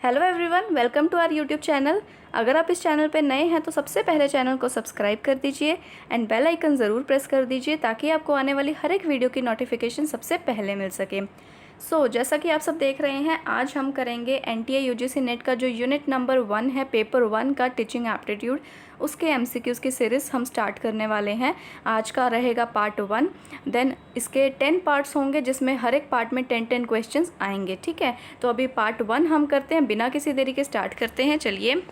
Hello everyone, welcome to our YouTube channel. अगर आप इस चैनल पर नए हैं तो सबसे पहले चैनल को सब्सक्राइब कर दीजिए एंड बेल आइकन ज़रूर प्रेस कर दीजिए ताकि आपको आने वाली हर एक वीडियो की नोटिफिकेशन सबसे पहले मिल सके। जैसा कि आप सब देख रहे हैं, आज हम करेंगे एनटीए यूजीसी नेट का जो यूनिट नंबर 1 है, पेपर 1 का टीचिंग एप्टीट्यूड, उसके एमसीक्यूज़ की सीरीज़ हम स्टार्ट करने वाले हैं। आज का रहेगा पार्ट 1, देन इसके 10 पार्ट्स होंगे जिसमें हर एक पार्ट में 10 क्वेश्चंस आएंगे। ठीक है, तो अभी पार्ट 1 हम करते हैं, बिना किसी देरी के स्टार्ट करते हैं। चलिए,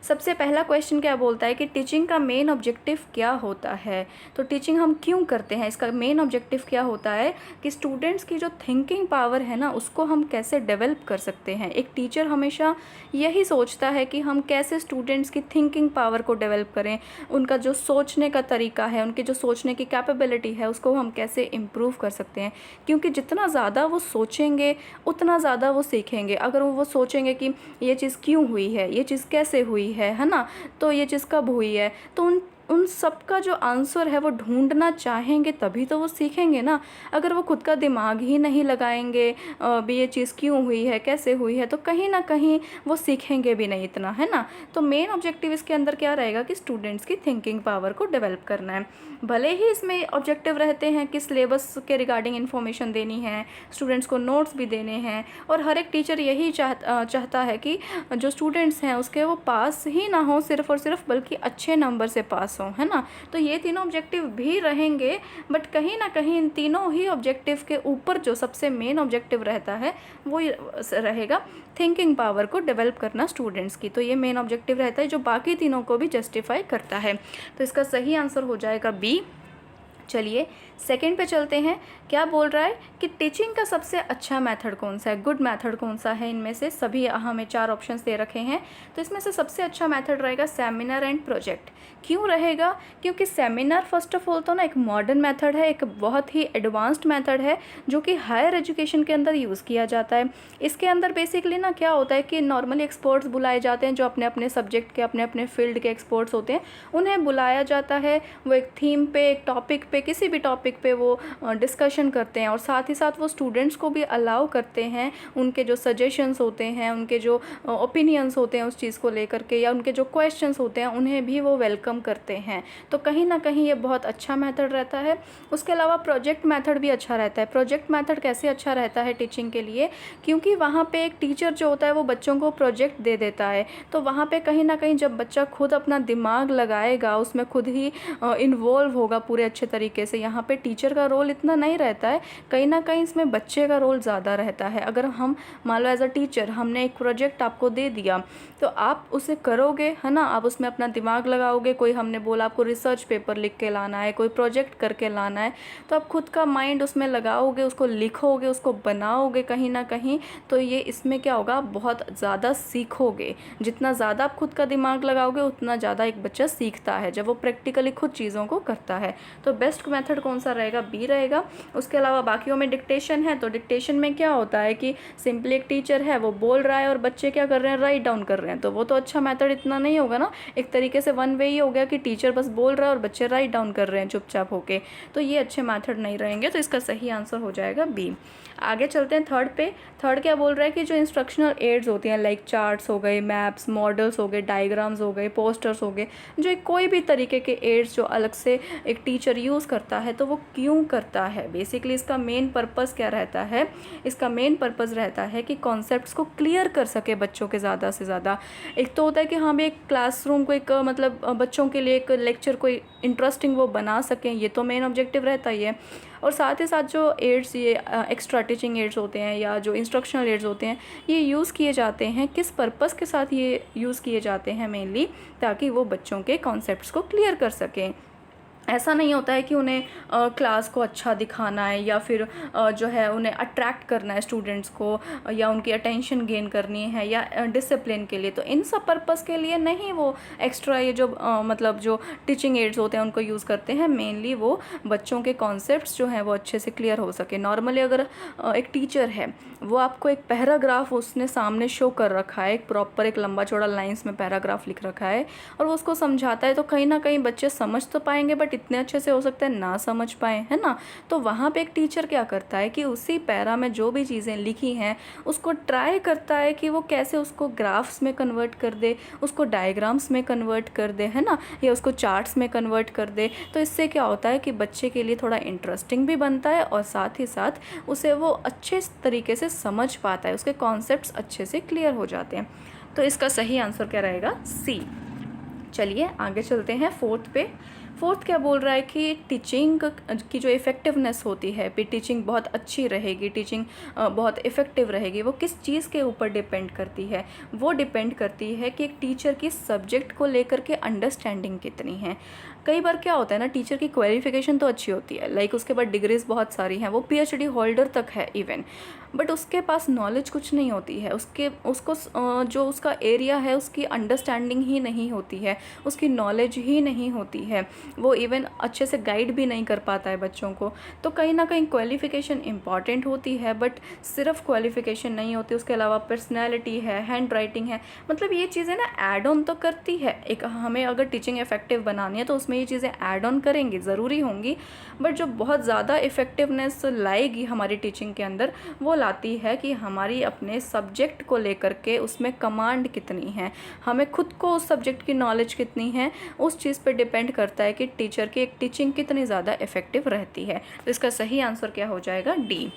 सबसे पहला क्वेश्चन क्या बोलता है कि टीचिंग का मेन ऑब्जेक्टिव क्या होता है। तो टीचिंग हम क्यों करते हैं, इसका मेन ऑब्जेक्टिव क्या होता है कि स्टूडेंट्स की जो थिंकिंग पावर है ना, उसको हम कैसे डेवलप कर सकते हैं। एक टीचर हमेशा यही सोचता है कि हम कैसे स्टूडेंट्स की थिंकिंग पावर को डेवलप करें, उनका जो सोचने का तरीका है, उनकी जो सोचने की कैपेबिलिटी है, उसको हम कैसे इम्प्रूव कर सकते हैं। क्योंकि जितना ज़्यादा वो सोचेंगे उतना ज़्यादा वो सीखेंगे। अगर वो सोचेंगे कि ये चीज़ क्यों हुई है, ये चीज़ कैसे हुई है ना, तो ये चीज़ कब हुई है, तो उन सब का जो आंसर है वो ढूंढना चाहेंगे, तभी तो वो सीखेंगे ना। अगर वो खुद का दिमाग ही नहीं लगाएंगे भी ये चीज़ क्यों हुई है, कैसे हुई है, तो कहीं ना कहीं वो सीखेंगे भी नहीं इतना, है ना। तो मेन ऑब्जेक्टिव इसके अंदर क्या रहेगा कि स्टूडेंट्स की थिंकिंग पावर को डेवलप करना है। भले ही इसमें ऑब्जेक्टिव रहते हैं कि सिलेबस के रिगार्डिंग इन्फॉर्मेशन देनी है, स्टूडेंट्स को नोट्स भी देने हैं, और हर एक टीचर यही चाहता है कि जो स्टूडेंट्स हैं उसके वो पास ही ना हो सिर्फ और सिर्फ, बल्कि अच्छे नंबर से पास हो, है ना। तो ये तीनों ऑब्जेक्टिव भी रहेंगे, बट कहीं ना कहीं इन तीनों ही ऑब्जेक्टिव के ऊपर जो सबसे मेन ऑब्जेक्टिव रहता है वो रहेगा थिंकिंग पावर को डेवलप करना स्टूडेंट्स की। तो ये मेन ऑब्जेक्टिव रहता है जो बाकी तीनों को भी जस्टिफाई करता है। तो इसका सही आंसर हो जाएगा बी। चलिए, सेकंड पे चलते हैं। क्या बोल रहा है कि टीचिंग का सबसे अच्छा मेथड कौन सा है, गुड मेथड कौन सा है। इनमें से सभी हमें 4 ऑप्शंस दे रखे हैं, तो इसमें से सबसे अच्छा मेथड रहेगा सेमिनार एंड प्रोजेक्ट। क्यों रहेगा? क्योंकि सेमिनार फर्स्ट ऑफ ऑल तो ना एक मॉडर्न मेथड है, एक बहुत ही एडवांस्ड मेथड है जो कि हायर एजुकेशन के अंदर यूज़ किया जाता है। इसके अंदर बेसिकली ना क्या होता है कि नॉर्मली एक्सपर्ट्स बुलाए जाते हैं जो अपने अपने सब्जेक्ट के, अपने अपने फील्ड के एक्सपर्ट्स होते हैं, उन्हें बुलाया जाता है। वो एक थीम पे, एक टॉपिक पे, किसी भी टॉपिक पे वो डिस्कशन करते हैं, और साथ ही साथ वो स्टूडेंट्स को भी अलाउ करते हैं, उनके जो सजेशंस होते हैं, उनके जो ओपिनियंस होते हैं उस चीज़ को लेकर के, या उनके जो क्वेश्चंस होते हैं उन्हें भी वो वेलकम करते हैं। तो कहीं ना कहीं ये बहुत अच्छा मेथड रहता है। उसके अलावा प्रोजेक्ट मेथड भी अच्छा रहता है। प्रोजेक्ट मेथड कैसे अच्छा रहता है टीचिंग के लिए? क्योंकि वहाँ पे एक टीचर जो होता है वो बच्चों को प्रोजेक्ट दे देता है, तो वहाँ पे कहीं ना कहीं जब बच्चा खुद अपना दिमाग लगाएगा, उसमें खुद ही इन्वॉल्व होगा पूरे अच्छे तरीके से, यहाँ पे टीचर का रोल इतना नहीं रहता है, कहीं ना कहीं इसमें बच्चे का रोल ज़्यादा रहता है। अगर हम मान लो एज अ टीचर हमने एक प्रोजेक्ट आपको दे दिया, तो आप उसे करोगे, है ना, आप उसमें अपना दिमाग लगाओगे। कोई हमने बोला आपको रिसर्च पेपर लिख के लाना है, कोई प्रोजेक्ट करके लाना है, तो आप खुद का माइंड उसमें लगाओगे, उसको लिखोगे, उसको बनाओगे कहीं ना कहीं। तो ये इसमें क्या होगा, आप बहुत ज़्यादा सीखोगे। जितना ज़्यादा आप खुद का दिमाग लगाओगे उतना ज़्यादा एक बच्चा सीखता है जब वो प्रैक्टिकली खुद चीज़ों को करता है। तो बेस्ट मेथड कौन सा रहेगा? बी रहेगा। उसके अलावा बाकियों में डिक्टेशन है, तो डिक्टेशन में क्या होता है कि सिंपली एक टीचर है वो बोल रहा है और बच्चे क्या कर रहे हैं, राइट डाउन कर रहे हैं। तो वो तो अच्छा मेथड इतना नहीं होगा ना, एक तरीके से वन वे ही हो गया कि टीचर बस बोल रहा है और बच्चे राइट डाउन कर रहे हैं चुपचाप होके। तो ये अच्छे मेथड नहीं रहेंगे, तो इसका सही आंसर हो जाएगा बी। आगे चलते हैं थर्ड पे। थर्ड क्या बोल रहा है कि जो इंस्ट्रक्शनल एड्स होती हैं, लाइक चार्ट्स हो गए, मैप्स, मॉडल्स हो गए, डायग्राम्स हो गए, पोस्टर्स हो गए, जो एक कोई भी तरीके के एड्स जो अलग से एक टीचर यूज़ करता है, तो वो क्यों करता है? बेसिकली इसका मेन पर्पस क्या रहता है? इसका मेन पर्पस रहता है कि कॉन्सेप्ट्स को क्लियर कर सके बच्चों के ज़्यादा से ज़्यादा। एक तो होता है कि हाँ भी एक क्लासरूम को एक मतलब बच्चों के लिए एक लेक्चर को इंटरेस्टिंग वो बना सकें, ये तो मेन ऑब्जेक्टिव रहता ही है। और साथ ही साथ जो एड्स, ये एक्स्ट्रा टीचिंग एड्स होते हैं या जो इंस्ट्रक्शनल एड्स होते हैं, ये यूज़ किए जाते हैं किस पर्पस के साथ? ये यूज़ किए जाते हैं मेनली ताकि वो बच्चों के कॉन्सेप्ट्स को क्लियर कर सकें। ऐसा नहीं होता है कि उन्हें क्लास को अच्छा दिखाना है, या फिर जो है उन्हें अट्रैक्ट करना है स्टूडेंट्स को, या उनकी अटेंशन गेन करनी है, या डिसिप्लिन के लिए। तो इन सब पर्पस के लिए नहीं वो एक्स्ट्रा ये जो मतलब जो टीचिंग एड्स होते हैं उनको यूज़ करते हैं। मेनली वो बच्चों के कॉन्सेप्ट्स जो हैं वो अच्छे से क्लियर हो सके। नॉर्मली अगर एक टीचर है वो आपको एक पैराग्राफ उसने सामने शो कर रखा है, एक प्रॉपर एक लंबा चौड़ा लाइंस में पैराग्राफ लिख रखा है, और वो उसको समझाता है, तो कहीं ना कहीं बच्चे समझ तो पाएंगे बट बट इतने अच्छे से हो सकता है ना समझ पाए, है ना। तो वहाँ पे एक टीचर क्या करता है कि उसी पैरा में जो भी चीज़ें लिखी हैं उसको ट्राई करता है कि वो कैसे उसको ग्राफ्स में कन्वर्ट कर दे, उसको डायग्राम्स में कन्वर्ट कर दे, है ना, या उसको चार्ट्स में कन्वर्ट कर दे। तो इससे क्या होता है कि बच्चे के लिए थोड़ा इंटरेस्टिंग भी बनता है और साथ ही साथ उसे वो अच्छे तरीके से समझ पाता है, उसके कॉन्सेप्ट्स अच्छे से क्लियर हो जाते हैं। तो इसका सही आंसर क्या रहेगा? सी। चलिए आगे चलते हैं फोर्थ पे। फोर्थ क्या बोल रहा है कि टीचिंग की जो इफ़ेक्टिवनेस होती है, भी टीचिंग बहुत अच्छी रहेगी, टीचिंग बहुत इफ़ेक्टिव रहेगी, वो किस चीज़ के ऊपर डिपेंड करती है? वो डिपेंड करती है कि एक टीचर की सब्जेक्ट को लेकर के अंडरस्टैंडिंग कितनी है। कई बार क्या होता है ना, टीचर की क्वालिफिकेशन तो अच्छी होती है, लाइक उसके पास डिग्रीज बहुत सारी हैं, वो पीएचडी होल्डर तक है इवन, बट उसके पास नॉलेज कुछ नहीं होती है, उसको जो उसका एरिया है उसकी अंडरस्टैंडिंग ही नहीं होती है, उसकी नॉलेज ही नहीं होती है, वो इवन अच्छे से गाइड भी नहीं कर पाता है बच्चों को। तो कहीं ना कहीं क्वालिफिकेशन इंपॉर्टेंट होती है, बट सिर्फ क्वालिफिकेशन नहीं होती, उसके अलावा पर्सनैलिटी है, हैंड राइटिंग है, मतलब ये चीज़ें ना ऐड ऑन तो करती है। एक हमें अगर टीचिंग इफेक्टिव बनानी है तो उसमें ये चीज़ें ऐड ऑन करेंगी, ज़रूरी होंगी, बट जो बहुत ज़्यादा इफ़ेक्टिवनेस लाएगी हमारी टीचिंग के अंदर वो लाती है कि हमारी अपने सब्जेक्ट को लेकर के उसमें कमांड कितनी है, हमें खुद को उस सब्जेक्ट की नॉलेज कितनी है, उस चीज़ पे डिपेंड करता है कि टीचर की एक टीचिंग कितनी ज़्यादा इफ़ेक्टिव रहती है। तो इसका सही आंसर क्या हो जाएगा? डी।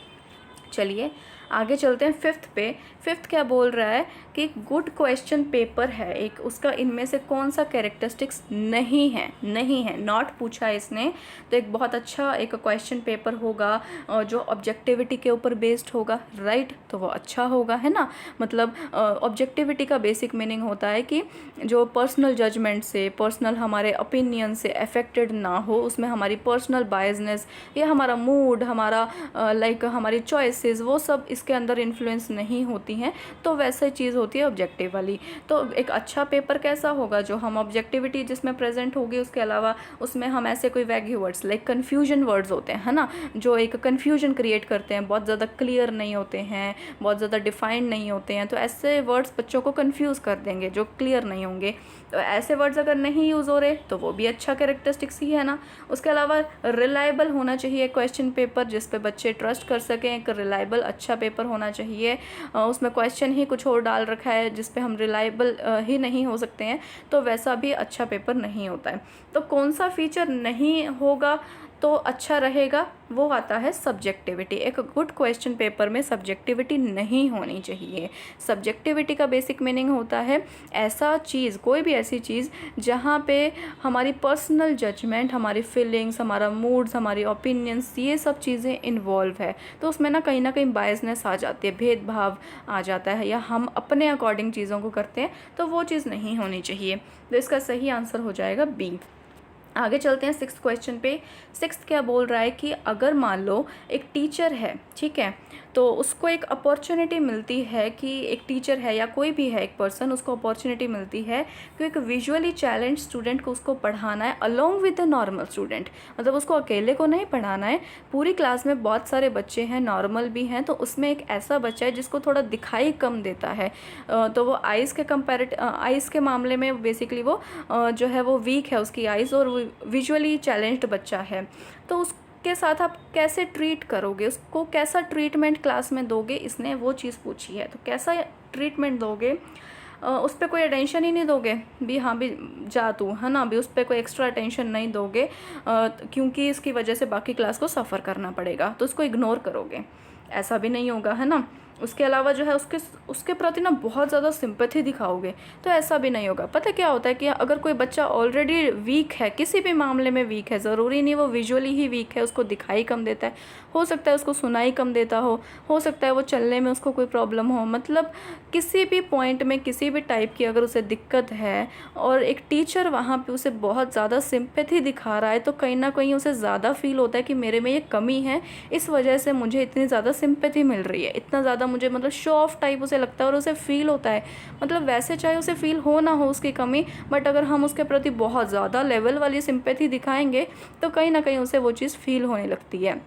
चलिए आगे चलते हैं फिफ्थ पे। फिफ्थ क्या बोल रहा है कि गुड क्वेश्चन पेपर है एक, उसका इनमें से कौन सा कैरेक्टरिस्टिक्स नहीं है, नॉट पूछा है इसने। तो एक बहुत अच्छा एक क्वेश्चन पेपर होगा जो ऑब्जेक्टिविटी के ऊपर बेस्ड होगा, राइट, तो वो अच्छा होगा, है ना। मतलब ऑब्जेक्टिविटी का बेसिक मीनिंग होता है कि जो पर्सनल जजमेंट से, पर्सनल हमारे ओपिनियन से अफेक्टेड ना हो, उसमें हमारी पर्सनल बायसनेस या हमारा मूड, हमारा लाइक हमारी चॉइसेस, वो सब इसके अंदर इन्फ्लुएंस नहीं होती हैं, तो वैसे चीज़ होती है ऑब्जेक्टिव वाली। तो एक अच्छा पेपर कैसा होगा? जो हम ऑब्जेक्टिविटी जिसमें प्रेजेंट होगी, उसके अलावा उसमें हम ऐसे कोई वैगी वर्ड्स लाइक कन्फ्यूजन वर्ड्स होते हैं, है ना, जो एक कन्फ्यूजन क्रिएट करते हैं, बहुत ज़्यादा क्लियर नहीं होते हैं, बहुत ज़्यादा डिफाइंड नहीं होते हैं, तो ऐसे वर्ड्स बच्चों को कन्फ्यूज़ कर देंगे जो क्लियर नहीं होंगे। तो ऐसे वर्ड्स अगर नहीं यूज़ हो रहे तो वो भी अच्छा कैरेक्टरिस्टिक्स ही है ना। उसके अलावा रिलायबल होना चाहिए क्वेश्चन पेपर, जिस पे बच्चे ट्रस्ट कर सकें, एक रिलायबल अच्छा पेपर होना चाहिए। उसमें क्वेश्चन ही कुछ और डाल रखा है जिस पे हम रिलायबल ही नहीं हो सकते हैं, तो वैसा भी अच्छा पेपर नहीं होता है। तो कौन सा फीचर नहीं होगा तो अच्छा रहेगा? वो आता है सब्जेक्टिविटी। एक गुड क्वेश्चन पेपर में सब्जेक्टिविटी नहीं होनी चाहिए। सब्जेक्टिविटी का बेसिक मीनिंग होता है ऐसा चीज़, कोई भी ऐसी चीज़ जहाँ पे हमारी पर्सनल जजमेंट, हमारी फीलिंग्स, हमारा मूड्स, हमारी ओपिनियंस, ये सब चीज़ें इन्वॉल्व है, तो उसमें ना कहीं बायसनेस आ जाती है, भेदभाव आ जाता है, या हम अपने अकॉर्डिंग चीज़ों को करते हैं, तो वो चीज़ नहीं होनी चाहिए। तो इसका सही आंसर हो जाएगा बी। आगे चलते हैं सिक्स्थ क्वेश्चन पे। सिक्स्थ क्या बोल रहा है कि अगर मान लो एक टीचर है, ठीक है, तो उसको एक अपॉर्चुनिटी मिलती है कि एक टीचर है या कोई भी है एक पर्सन, उसको अपॉर्चुनिटी मिलती है कि एक विजुअली चैलेंज स्टूडेंट को उसको पढ़ाना है along with the normal student. मतलब उसको अकेले को नहीं पढ़ाना है, पूरी क्लास में बहुत सारे बच्चे हैं, नॉर्मल भी हैं, तो उसमें एक ऐसा बच्चा है जिसको थोड़ा दिखाई कम देता है, तो वो आइज़ के मामले में बेसिकली वो जो है वो वीक है उसकी आइज़, और विजुअली चैलेंज्ड बच्चा है, तो उसके साथ आप कैसे ट्रीट करोगे, उसको कैसा ट्रीटमेंट क्लास में दोगे, इसने वो चीज़ पूछी है। तो कैसा ट्रीटमेंट दोगे? उस पर कोई अटेंशन ही नहीं दोगे भी, हाँ भी जा तू, है ना, भी उस पर कोई एक्स्ट्रा अटेंशन नहीं दोगे क्योंकि इसकी वजह से बाकी क्लास को सफ़र करना पड़ेगा, तो उसको इग्नोर करोगे, ऐसा भी नहीं होगा, है ना। उसके अलावा जो है उसके प्रति ना बहुत ज़्यादा सिंपैथी दिखाओगे, तो ऐसा भी नहीं होगा। पता क्या होता है कि अगर कोई बच्चा ऑलरेडी वीक है, किसी भी मामले में वीक है, ज़रूरी नहीं वो विजुअली ही वीक है, उसको दिखाई कम देता है, हो सकता है उसको सुनाई कम देता हो सकता है वो चलने में उसको कोई प्रॉब्लम हो, मतलब किसी भी पॉइंट में किसी भी टाइप की अगर उसे दिक्कत है और एक टीचर वहाँ पे उसे बहुत ज़्यादा सिंपैथी दिखा रहा है, तो कहीं ना कहीं उसे ज़्यादा फील होता है कि मेरे में ये कमी है, इस वजह से मुझे इतनी ज़्यादा सिंपैथी मिल रही है, इतना ज़्यादा मुझे मतलब शो ऑफ टाइप उसे लगता है और उसे फील होता है। मतलब वैसे चाहे उसे फील हो ना हो उसकी कमी, बट अगर हम उसके प्रति बहुत ज़्यादा लेवल वाली सिंपैथी दिखाएंगे तो कहीं ना कहीं उसे वो चीज़ फील होने लगती है।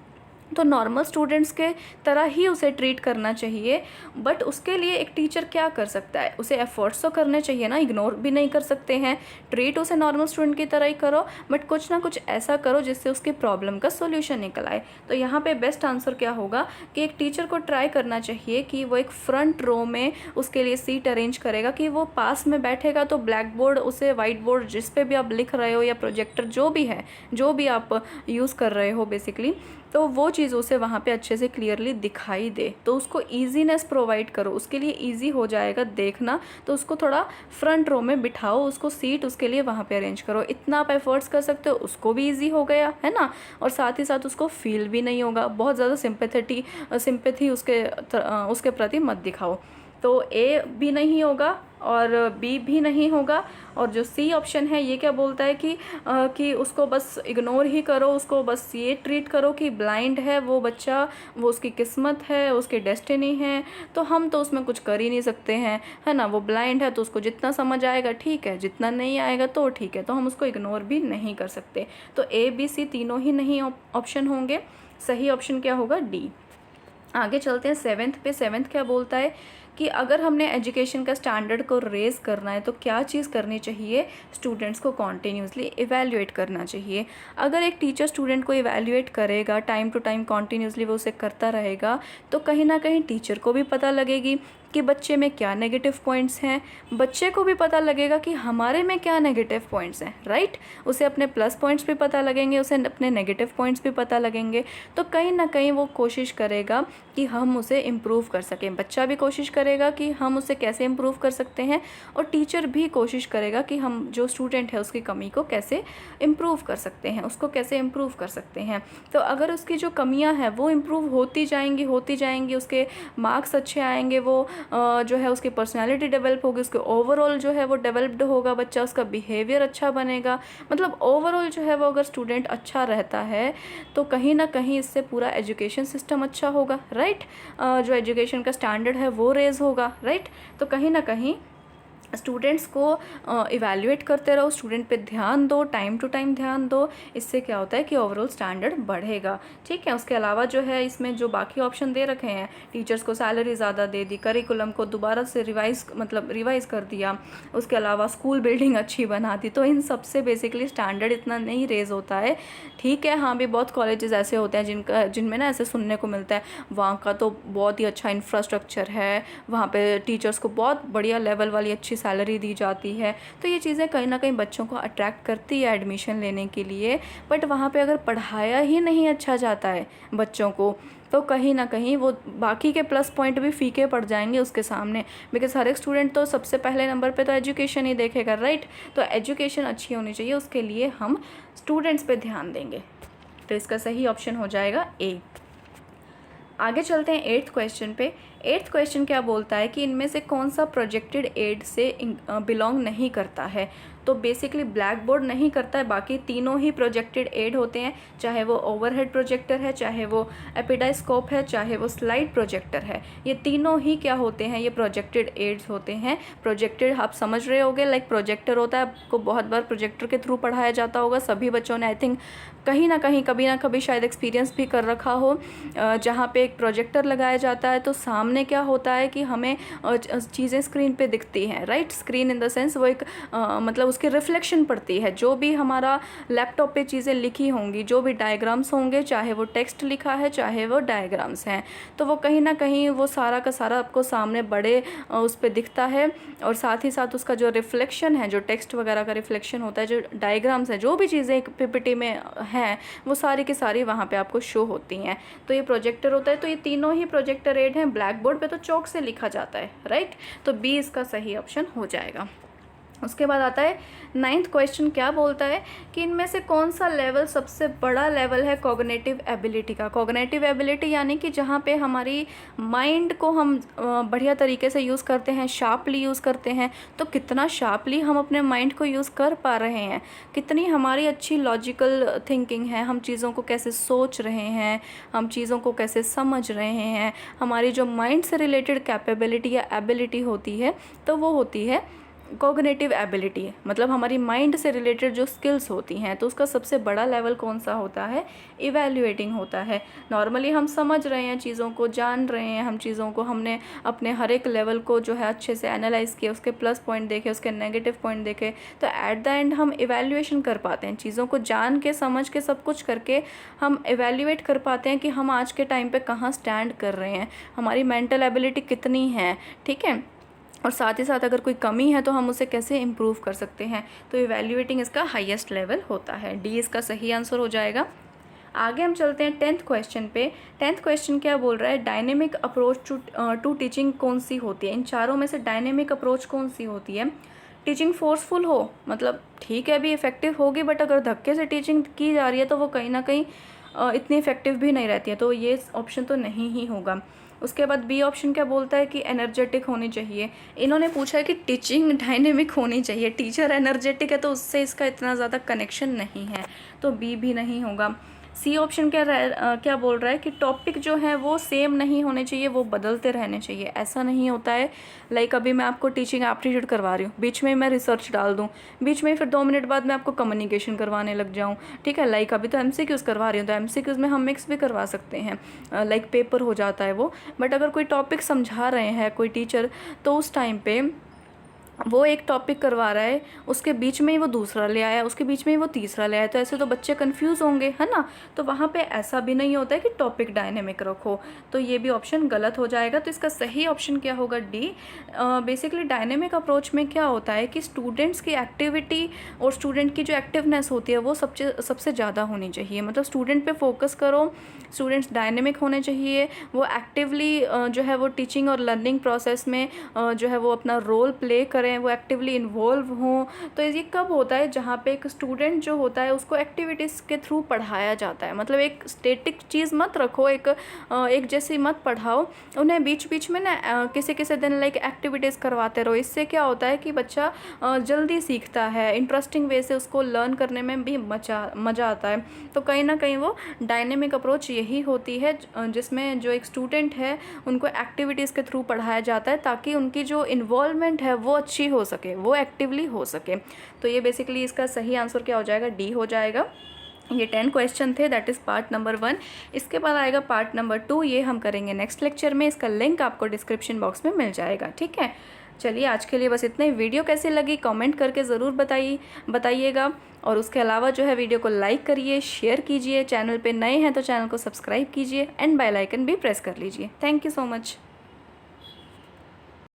तो नॉर्मल स्टूडेंट्स के तरह ही उसे ट्रीट करना चाहिए। बट उसके लिए एक टीचर क्या कर सकता है, उसे एफर्ट्स तो करने चाहिए ना, इग्नोर भी नहीं कर सकते हैं। ट्रीट उसे नॉर्मल स्टूडेंट की तरह ही करो, बट कुछ ना कुछ ऐसा करो जिससे उसकी प्रॉब्लम का सोल्यूशन निकल आए। तो यहाँ पे बेस्ट आंसर क्या होगा कि एक टीचर को ट्राई करना चाहिए कि वो एक फ्रंट रो में उसके लिए सीट अरेंज करेगा, कि वो पास में बैठेगा तो ब्लैक बोर्ड उसे, वाइट बोर्ड जिस पे भी आप लिख रहे हो या प्रोजेक्टर जो भी है, जो भी आप यूज़ कर रहे हो बेसिकली, तो वो चीज़ उसे वहाँ पे अच्छे से क्लियरली दिखाई दे। तो उसको ईजीनेस प्रोवाइड करो, उसके लिए ईजी हो जाएगा देखना। तो उसको थोड़ा फ्रंट रो में बिठाओ, उसको सीट उसके लिए वहाँ पे अरेंज करो। इतना आप एफर्ट्स कर सकते हो, उसको भी ईजी हो गया है ना, और साथ ही साथ उसको फील भी नहीं होगा। बहुत ज़्यादा सिंपैथी उसके प्रति मत दिखाओ। तो ए भी नहीं होगा और बी भी नहीं होगा। और जो सी ऑप्शन है ये क्या बोलता है कि उसको बस इग्नोर ही करो, उसको बस ये ट्रीट करो कि ब्लाइंड है वो बच्चा, वो उसकी किस्मत है, उसकी डेस्टिनी है, तो हम तो उसमें कुछ कर ही नहीं सकते हैं, है ना। वो ब्लाइंड है तो उसको जितना समझ आएगा ठीक है, जितना नहीं आएगा तो ठीक है, तो हम उसको इग्नोर भी नहीं कर सकते। तो ए बी सी तीनों ही नहीं ऑप्शन होंगे। सही ऑप्शन क्या होगा, डी। आगे चलते हैं सेवेंथ पे। सेवेंथ क्या बोलता है कि अगर हमने एजुकेशन का स्टैंडर्ड को रेज़ करना है तो क्या चीज़ करनी चाहिए, स्टूडेंट्स को कॉन्टीन्यूसली इवैल्यूएट करना चाहिए। अगर एक टीचर स्टूडेंट को इवैल्यूएट करेगा, टाइम टू टाइम कॉन्टीन्यूसली वो उसे करता रहेगा, तो कहीं ना कहीं टीचर को भी पता लगेगी कि बच्चे में क्या नेगेटिव पॉइंट्स हैं, बच्चे को भी पता लगेगा कि हमारे में क्या नेगेटिव पॉइंट्स हैं, राइट। उसे अपने प्लस पॉइंट्स भी पता लगेंगे, उसे अपने नेगेटिव पॉइंट्स भी पता लगेंगे। तो कहीं ना कहीं वो कोशिश करेगा कि हम उसे इम्प्रूव कर सकें। बच्चा भी कोशिश करेगा कि हम उसे कैसे इम्प्रूव कर सकते हैं, और टीचर भी कोशिश करेगा कि हम जो स्टूडेंट है उसकी कमी को कैसे इम्प्रूव कर सकते हैं, उसको कैसे इम्प्रूव कर सकते हैं। तो अगर उसकी जो कमियां हैं वो इम्प्रूव होती जाएंगी, उसके मार्क्स अच्छे आएंगे, वो जो है उसकी पर्सनैलिटी डेवलप होगी, उसके ओवरऑल जो है वो डेवलप्ड होगा बच्चा, उसका बिहेवियर अच्छा बनेगा। मतलब ओवरऑल जो है वो अगर स्टूडेंट अच्छा रहता है तो कहीं ना कहीं इससे पूरा एजुकेशन सिस्टम अच्छा होगा, राइट। जो एजुकेशन का स्टैंडर्ड है वो रेज होगा, राइट। तो कहीं ना कहीं स्टूडेंट्स को इवैल्यूएट करते रहो, स्टूडेंट पे ध्यान दो, टाइम टू टाइम ध्यान दो। इससे क्या होता है कि ओवरऑल स्टैंडर्ड बढ़ेगा, ठीक है। उसके अलावा जो है इसमें जो बाकी ऑप्शन दे रखे हैं, टीचर्स को सैलरी ज़्यादा दे दी, करिकुलम को दोबारा से रिवाइज कर दिया, उसके अलावा स्कूल बिल्डिंग अच्छी बना दी, तो इन सब से बेसिकली स्टैंडर्ड इतना नहीं रेज होता है, ठीक है। हाँ भी बहुत कॉलेजेस ऐसे होते हैं जिनमें ना ऐसे सुनने को मिलता है वहाँ का तो बहुत ही अच्छा इंफ्रास्ट्रक्चर है, वहाँ पे टीचर्स को बहुत बढ़िया लेवल वाली अच्छी सैलरी दी जाती है। तो ये चीज़ें कहीं ना कहीं बच्चों को अट्रैक्ट करती है एडमिशन लेने के लिए। बट वहाँ पे अगर पढ़ाया ही नहीं अच्छा जाता है बच्चों को, तो कहीं ना कहीं वो बाकी के प्लस पॉइंट भी फीके पड़ जाएंगे उसके सामने। बिकॉज हर एक स्टूडेंट तो सबसे पहले नंबर पे तो एजुकेशन ही देखेगा, राइट। तो एजुकेशन अच्छी होनी चाहिए, उसके लिए हम स्टूडेंट्स पे ध्यान देंगे। तो इसका सही ऑप्शन हो जाएगा ए। आगे चलते हैं एट्थ क्वेश्चन पे। एट्थ क्वेश्चन क्या बोलता है कि इनमें से कौन सा प्रोजेक्टेड एड से बिलोंग नहीं करता है। तो बेसिकली ब्लैक बोर्ड नहीं करता है, बाकी तीनों ही प्रोजेक्टेड एड होते हैं, चाहे वो ओवरहेड प्रोजेक्टर है, चाहे वो एपिडाइस्कोप है, चाहे वो स्लाइड प्रोजेक्टर है। ये तीनों ही क्या होते हैं, ये प्रोजेक्टेड एड्स होते हैं। प्रोजेक्टेड आप समझ रहे होगे, लाइक प्रोजेक्टर होता है, आपको बहुत बार प्रोजेक्टर के थ्रू पढ़ाया जाता होगा, सभी बच्चों ने आई थिंक कहीं ना कहीं कभी ना कभी शायद एक्सपीरियंस भी कर रखा हो। जहाँ पे एक प्रोजेक्टर लगाया जाता है तो सामने क्या होता है कि हमें चीज़ें स्क्रीन पे दिखती हैं, right. Screen in the sense वो एक मतलब उसकी रिफ्लेक्शन पड़ती है, जो भी हमारा लैपटॉप पे चीज़ें लिखी होंगी, जो भी डायग्राम्स होंगे, चाहे वो टेक्स्ट लिखा है चाहे वो डायग्राम्स हैं, तो वो कहीं ना कहीं वो सारा का सारा आपको सामने बड़े उस पर दिखता है। और साथ ही साथ उसका जो रिफ्लेक्शन है, जो टेक्स्ट वगैरह का रिफ्लेक्शन होता है, जो डायग्राम्स है, जो भी चीज़ें एक पीपीटी में हैं वो सारी की सारी वहाँ पे आपको शो होती हैं। तो ये प्रोजेक्टर होता है। तो ये तीनों ही प्रोजेक्टर एड हैं। ब्लैक बोर्ड पे तो चौक से लिखा जाता है, राइट। तो बी इसका सही ऑप्शन हो जाएगा। उसके बाद आता है नाइन्थ क्वेश्चन। क्या बोलता है कि इनमें से कौन सा लेवल सबसे बड़ा लेवल है कॉग्निटिव एबिलिटी का। कॉग्निटिव एबिलिटी यानी कि जहाँ पे हमारी माइंड को हम बढ़िया तरीके से यूज़ करते हैं, शार्पली यूज़ करते हैं। तो कितना शार्पली हम अपने माइंड को यूज़ कर पा रहे हैं, कितनी हमारी अच्छी लॉजिकल थिंकिंग है, हम चीज़ों को कैसे सोच रहे हैं, हम चीज़ों को कैसे समझ रहे हैं, हमारी जो माइंड से रिलेटेड कैपेबिलिटी या एबिलिटी होती है, तो वो होती है कॉग्निटिव एबिलिटी, मतलब हमारी माइंड से रिलेटेड जो स्किल्स होती हैं, तो उसका सबसे बड़ा लेवल कौन सा होता है? इवैल्यूएटिंग होता है। नॉर्मली हम समझ रहे हैं चीज़ों को, जान रहे हैं हम चीज़ों को, हमने अपने हर एक लेवल को जो है अच्छे से एनालाइज किया, उसके प्लस पॉइंट देखे, उसके नेगेटिव पॉइंट देखे, तो एट द एंड हम इवैल्यूएशन कर पाते हैं। चीज़ों को जान के, समझ के, सब कुछ करके हम इवैल्यूएट कर पाते हैं कि हम आज के टाइम पे कहाँ स्टैंड कर रहे हैं, हमारी मेंटल एबिलिटी कितनी है, ठीक है, और साथ ही साथ अगर कोई कमी है तो हम उसे कैसे इम्प्रूव कर सकते हैं। तो इवैल्यूएटिंग इसका हाईएस्ट लेवल होता है। डी इसका सही आंसर हो जाएगा। आगे हम चलते हैं 10th क्वेश्चन पे। 10th क्वेश्चन क्या बोल रहा है? डायनेमिक अप्रोच टू टीचिंग कौन सी होती है? इन चारों में से डायनेमिक अप्रोच कौन सी होती है? टीचिंग फोर्सफुल हो, मतलब ठीक है अभी इफ़ेक्टिव होगी, बट अगर धक्के से टीचिंग की जा रही है तो वो कहीं ना कहीं इतनी इफ़ेक्टिव भी नहीं रहती है, तो ये ऑप्शन तो नहीं ही होगा। उसके बाद बी ऑप्शन क्या बोलता है कि एनर्जेटिक होनी चाहिए। इन्होंने पूछा है कि टीचिंग डायनेमिक होनी चाहिए, टीचर एनर्जेटिक है तो उससे इसका इतना ज़्यादा कनेक्शन नहीं है, तो बी भी नहीं होगा। सी ऑप्शन क्या बोल रहा है कि टॉपिक जो है वो सेम नहीं होने चाहिए, वो बदलते रहने चाहिए। ऐसा नहीं होता है लाइक अभी मैं आपको टीचिंग एप्टीट्यूड करवा रही हूँ, बीच में मैं रिसर्च डाल दूँ, बीच में फिर 2 मिनट बाद मैं आपको कम्युनिकेशन करवाने लग जाऊँ, ठीक है। लाइक अभी तो MCQs करवा रही हूँ, तो MCQs में हम मिक्स भी करवा सकते हैं, लाइक पेपर हो जाता है वो। बट अगर कोई टॉपिक समझा रहे हैं कोई टीचर, तो उस टाइम पे वो एक टॉपिक करवा रहा है, उसके बीच में ही वो दूसरा ले आया, उसके बीच में ही वो तीसरा ले आया, तो ऐसे तो बच्चे कंफ्यूज होंगे, है ना। तो वहाँ पे ऐसा भी नहीं होता है कि टॉपिक डायनेमिक रखो, तो ये भी ऑप्शन गलत हो जाएगा। तो इसका सही ऑप्शन क्या होगा? डी। बेसिकली डायनेमिक अप्रोच में क्या होता है कि स्टूडेंट्स की एक्टिविटी और स्टूडेंट की जो एक्टिवनेस होती है वो सबसे ज़्यादा होनी चाहिए, मतलब स्टूडेंट पे फोकस करो, स्टूडेंट्स डायनेमिक होने चाहिए, वो एक्टिवली जो है वो टीचिंग और लर्निंग प्रोसेस में जो है वो अपना रोल प्ले करें, वो एक्टिवली इन्वॉल्व हों। तो ये कब होता है? जहाँ पे एक स्टूडेंट जो होता है उसको एक्टिविटीज़ के थ्रू पढ़ाया जाता है, मतलब एक स्टेटिक चीज़ मत रखो, एक जैसी मत पढ़ाओ, उन्हें बीच बीच में ना किसी किसी दिन लाइक एक्टिविटीज़ करवाते रहो। इससे क्या होता है कि बच्चा जल्दी सीखता है, इंटरेस्टिंग वे से उसको लर्न करने में भी मज़ा आता है। तो कहीं ना कहीं वो डायनेमिक अप्रोच यही होती है जिसमें जो एक स्टूडेंट है उनको एक्टिविटीज़ के थ्रू पढ़ाया जाता है, ताकि उनकी जो इन्वॉल्वमेंट है वो अच्छी हो सके, वो एक्टिवली हो सके। तो ये बेसिकली इसका सही आंसर क्या हो जाएगा? डी हो जाएगा। ये 10 क्वेश्चन थे, दैट इज़ पार्ट नंबर 1। इसके बाद आएगा पार्ट नंबर 2, ये हम करेंगे नेक्स्ट लेक्चर में। इसका लिंक आपको डिस्क्रिप्शन बॉक्स में मिल जाएगा, ठीक है। चलिए आज के लिए बस इतना ही। वीडियो कैसी लगी कमेंट करके ज़रूर बताइएगा, और उसके अलावा जो है वीडियो को लाइक करिए, शेयर कीजिए, चैनल पे नए हैं तो चैनल को सब्सक्राइब कीजिए, एंड बेल आइकन भी प्रेस कर लीजिए। Thank you so much.